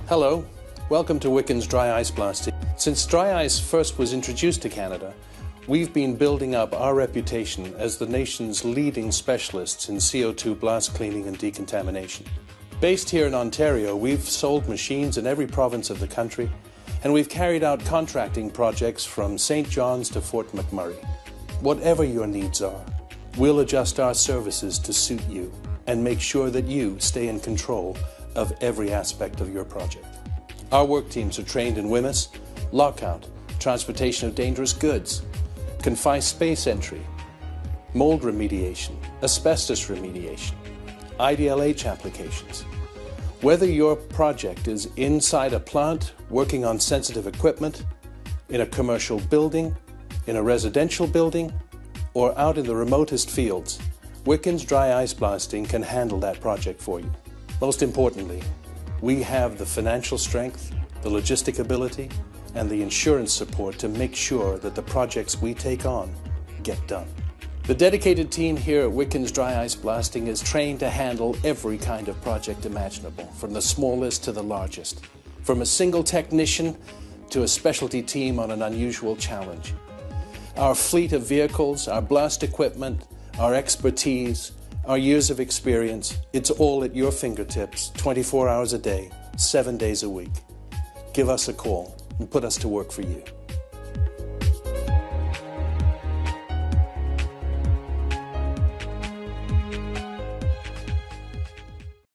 Hello, welcome to Wickens Dry Ice Blasting. Since dry ice first was introduced to Canada, we've been building up our reputation as the nation's leading specialists in CO2 blast cleaning and decontamination. Based here in Ontario, we've sold machines in every province of the country, and we've carried out contracting projects from St. John's to Fort McMurray. Whatever your needs are, we'll adjust our services to suit you and make sure that you stay in control of every aspect of your project. Our work teams are trained in WMIS, lockout, transportation of dangerous goods, confined space entry, mold remediation, asbestos remediation, IDLH applications. Whether your project is inside a plant, working on sensitive equipment, in a commercial building, in a residential building, or out in the remotest fields, Wickens Dry Ice Blasting can handle that project for you. Most importantly, we have the financial strength, the logistic ability, and the insurance support to make sure that the projects we take on get done. The dedicated team here at Wickens Dry Ice Blasting is trained to handle every kind of project imaginable, from the smallest to the largest, from a single technician to a specialty team on an unusual challenge. Our fleet of vehicles, our blast equipment, our expertise, our years of experience, it's all at your fingertips, 24 hours a day, 7 days a week. Give us a call and put us to work for you.